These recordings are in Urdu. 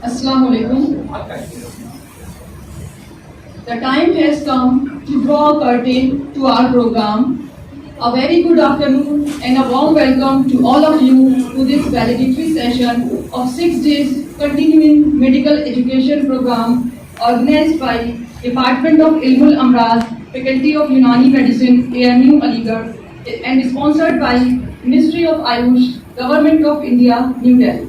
Assalamu alaikum. The time has come to draw a curtain to our program. A very good afternoon and a warm welcome to all of you to this valedictory session of 6 days continuing medical education program organized by Department of Ilmul Amraz, Faculty of Unani Medicine, AMU Aligarh, and sponsored by Ministry of Ayush, Government of India, New Delhi.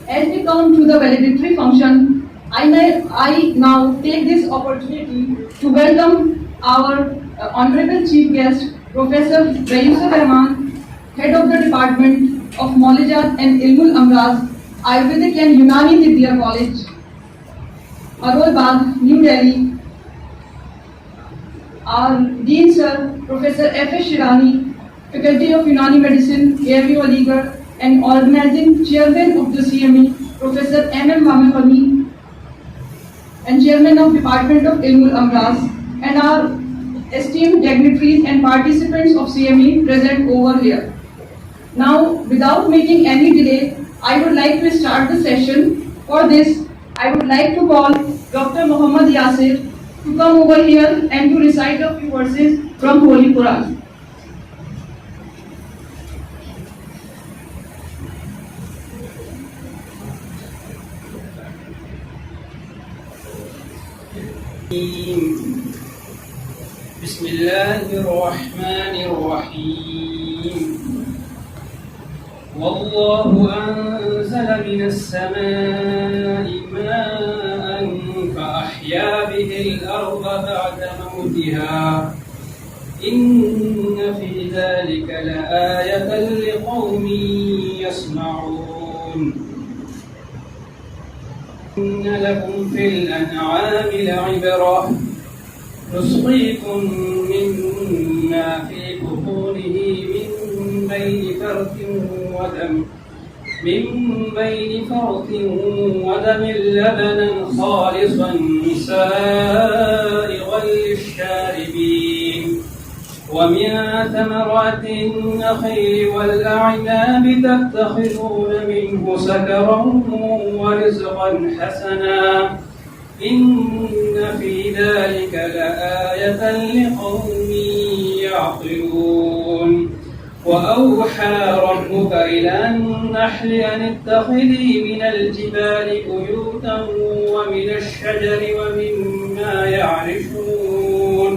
As we come to the valedictory function, I now take this opportunity to welcome our Honorable Chief Guest, Professor Rayusur Rahman, Head of the Department of Molijat and Ilmul Amraz, Ayurvedic and Unani Tibbiya College, Arol Bagh, New Delhi. Our Dean Sir, Professor F.S. Shirani, Faculty of Unani Medicine, AMU Aligarh, and organizing Chairman of the CME, Professor M.M. Mamefami, and Chairman of Department of Ilmul Amraz, and our esteemed dignitaries and participants of CME present over here. Now, without making any delay, I would like to start the session. For this, I would like to call Dr. Muhammad Yasir to come over here and to recite a few verses from Holy Quran. بسم الله الرحمن الرحيم والله أنزل من السماء ماء فأحيا به الأرض بعد موتها إن في ذلك لآية لقوم يسمعون إن لكم في الأنعام لعبرة نسقيكم مما في بطونه من بين فرث ودم لبنا خالصا سائغا للشاربين ومن ثمرات النخيل والأعناب تتخذون منه سكرا ورزقا حسنا إن في ذلك لآية لقوم يعقلون وأوحى ربك إلى النحل أن اتخذي من الجبال بيوتا ومن الشجر ومما يعرشون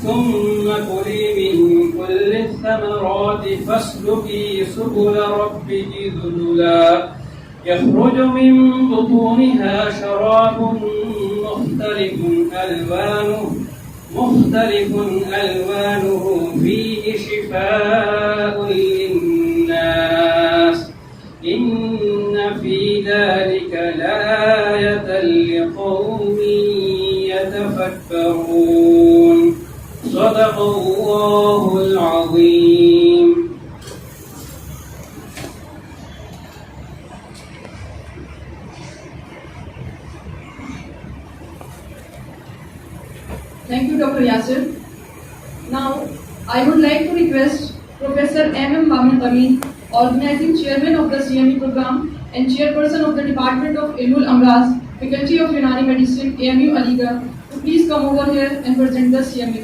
ثم كلي من كل الثمرات فاسلكي سبل ربك ذللا يخرج من بطونها شراب مختلف ألوانه فيه شفاء للناس إن في ذلك لآية لقوم يتفكرون صدق الله العظيم. Thank you, Dr. Yasir. Now, I would like to request Professor M.M. Mamefami, Organizing Chairman of the CME program and Chairperson of the Department of Ilmul Amraz, Faculty of Unani Medicine, AMU Aligarh, to please come over here and present the CME.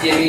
CME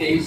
23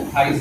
28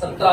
17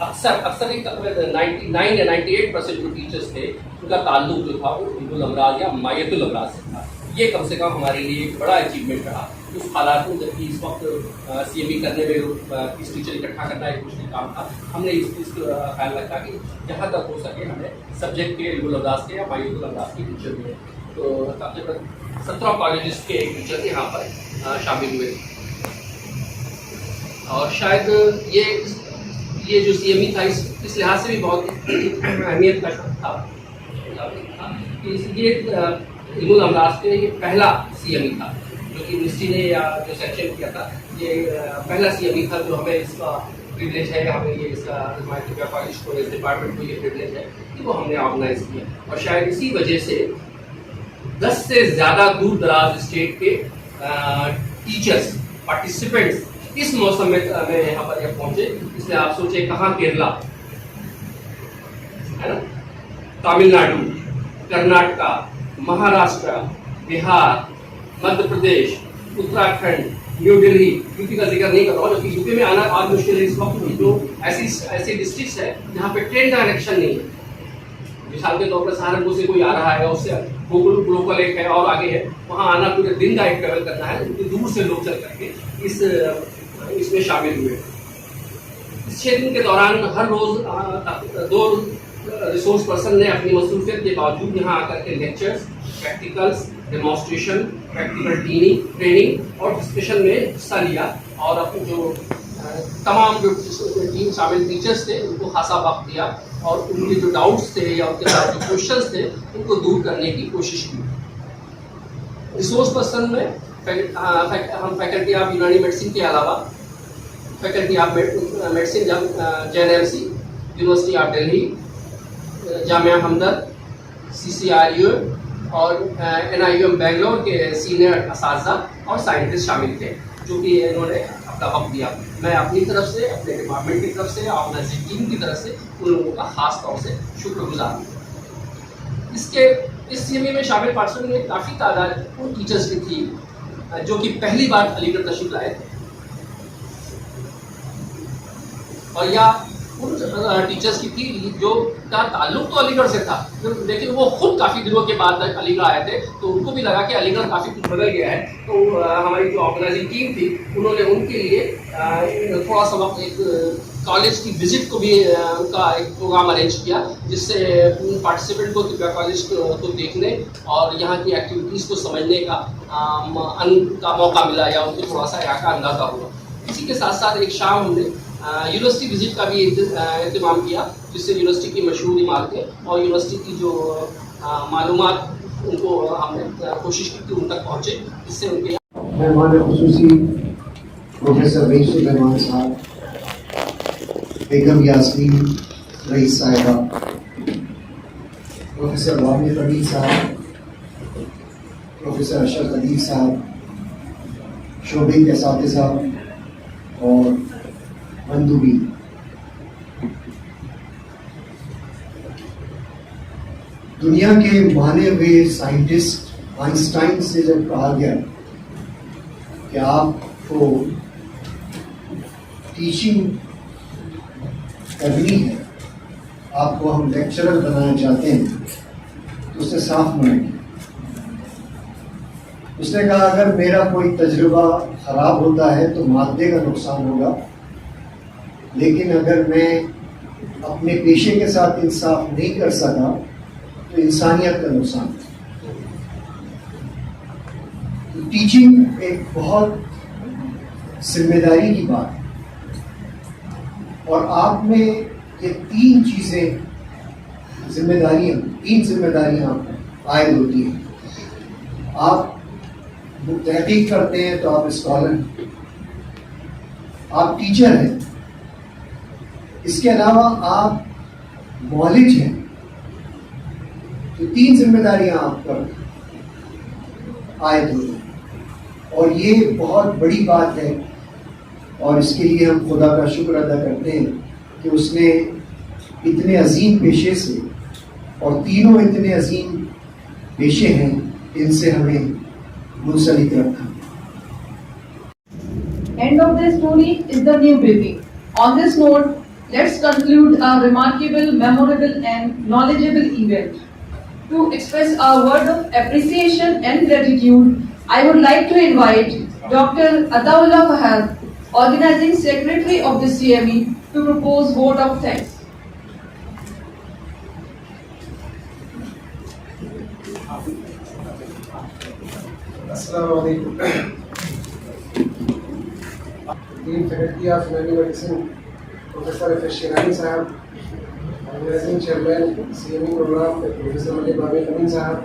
اکثر 99 یا 98% جو ٹیچرس تھے ان کا تعلق جو تھا وہ علم الامراض یا مائیت الامراض سے تھا. یہ کم سے کم ہمارے لیے ایک بڑا اچیومنٹ رہا اس حالات میں، جبکہ اس وقت سی ایم ای کرنے میں 30 ٹیچر اکٹھا کرنا ایک مشکل کام تھا. ہم نے اس کا خیال رکھا کہ جہاں تک ہو سکے ہمیں سبجیکٹ کے علم الامراض کے یا مائیت الامراض کے ٹیچر بھی ہیں. تو تقریباً 17 کالجز کے ٹیچر یہاں پر شامل ہوئے. اور شاید یہ جو سی ایم ای تھا اس لحاظ سے بھی بہت اہمیت کا تھا کہ یہ علم الامراض کے یہ پہلا سی ایم ای تھا جو کہ یونیورسٹی نے یا جو سیکشن کیا تھا. یہ پہلا سی ایم ای تھا جو ہمیں اس کا پریولیج ہے، ہمیں یہ اس کا کالج کو اس ڈپارٹمنٹ کو یہ پریولیج ہے کہ وہ ہم نے آرگنائز کیا. اور شاید اسی وجہ سے 10 سے زیادہ دور دراز اسٹیٹ کے ٹیچرس پارٹیسپینٹس اس موسم میں یہاں پر جب پہنچے. اس لیے آپ سوچیں کہاں کیرلا ہے نا، تامل ناڈو، کرناٹکا، مہاراشٹر، بہار، مدھیہ پردیش، اتراکھنڈ، نیو دہلی. یو پی کا ذکر نہیں کر رہا ہوں کیونکہ یو پی میں آنا آج مشکل ہے اس وقت. جو ایسی ڈسٹرکٹس ہیں جہاں پہ ٹرین ڈائریکشن نہیں ہے. مثال کے طور پر سہارنپور سے کوئی آ رہا ہے، اس سے لوکل ایک ہے اور آگے ہے، وہاں آنا پورے دن کا ایک ٹریول کرنا ہے. دور سے لوگ چل کر کے اس میں شامل ہوئے. اس 6 دن کے دوران ہر روز 2 ریسورس پرسن نے اپنی مصروفیت کے باوجود یہاں آ کر کے lectures, practicals, demonstration, practical training اور ڈسکشن میں حصہ لیا. اور اپنے جو تمام جو ٹیم شامل ٹیچرس تھے ان کو خاصا وقت دیا اور ان کے جو ڈاؤٹس تھے یا ان کے جو کوشچنس تھے ان کو دور کرنے کی کوشش کی. ریسورس پرسن میں ہم فیکلٹی آف یونانی میڈیسن کے علاوہ faculty of medicine JNMC، university of Delhi, Jamia Hamdard, CCRU اور NIUM بنگلور کے سینئر اساتذہ اور سائنٹسٹ شامل تھے جو کہ انہوں نے اپنا وقت دیا. میں اپنی طرف سے، اپنے ڈپارٹمنٹ کی طرف سے، آرگنائزنگ ٹیم کی طرف سے ان لوگوں کا خاص طور سے شکر گزار ہوں. اس سی ایم ای میں شامل پارٹیسپینٹ میں کافی تعداد ان ٹیچرس کی تھی جو کہ پہلی بار علی گڑھ تشریف لائے تھے، اور یا ان ٹیچرس کی تھی جو کا تعلق تو علی گڑھ سے تھا لیکن وہ خود کافی دنوں کے بعد علی گڑھ آئے تھے تو ان کو بھی لگا کہ علی گڑھ کافی کچھ بدل گیا ہے. تو ہماری جو آرگنائزنگ ٹیم تھی انہوں نے ان کے لیے تھوڑا سا وقت ایک کالج کی وزٹ کو بھی ان کا ایک پروگرام ارینج کیا جس سے پارٹیسپینٹ کو طبیہ کالج کو دیکھنے اور یہاں کی ایکٹیویٹیز کو سمجھنے کا موقع ملا یا ان کو تھوڑا سا یہاں کا اندازہ ہوا. اسی کے ساتھ ساتھ ایک شام ہم نے یونیورسٹی وزٹ کا بھی اہتمام کیا جس سے یونیورسٹی کی مشہور عمارتیں اور یونیورسٹی کی جو معلومات ان کو ہم نے کوشش کی کہ ان تک پہنچے جس سے ان کے مہمان خصوصی پروفیسر رئیس الرحمان صاحب، بیگم یاسمین رئیس صاحبہ، پروفیسر وابل ربیع صاحب، پروفیسر اشرف علی صاحب، شعبے کے اساتذہ اور مندوبین، دنیا کے مانے ہوئے سائنٹسٹ آئنسٹائن سے جب کہا گیا کہ آپ کو ٹیچنگ کرنی ہے، آپ کو ہم لیکچرر بنانا چاہتے ہیں، تو اس نے صاف منع کیا. اس نے کہا اگر میرا کوئی تجربہ خراب ہوتا ہے تو مادے کا نقصان ہوگا، لیکن اگر میں اپنے پیشے کے ساتھ انصاف نہیں کر سکا تو انسانیت کا نقصان. ٹیچنگ ایک بہت ذمہ داری کی بات ہے اور آپ میں یہ تین ذمہ داریاں عائد ہوتی ہیں. آپ تحقیق کرتے ہیں تو آپ اسکالر ہیں، آپ ٹیچر ہیں، اس کے علاوہ آپ مولج ہیں. تو تین ذمہ داریاں آپ پر عائد ہوتی ہیں اور یہ بہت بڑی بات ہے اور اس کے لیے ہم خدا کا شکر ادا کرتے ہیں کہ اس نے اتنے عظیم پیشے سے، اور تینوں اتنے عظیم پیشے ہیں، ان سے ہمیں منسلک رکھا. End of the story is the new baby. On this note, let's conclude a remarkable, memorable and knowledgeable event. To express our word of appreciation and gratitude, I would like to invite Dr. Ataullah Fahad, Organizing Secretary of the CME, to propose vote of thanks. Assalamu alaikum. Dean Faculty of Family Medicine, Professor F. Shirani Sahab, Organizing Chairman, CME Program, Professor Malik Babel Amin Sahab,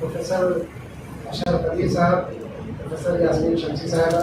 Professor Ashraf Qadir Sahab, Professor Yasmin Shamsi Sahaba,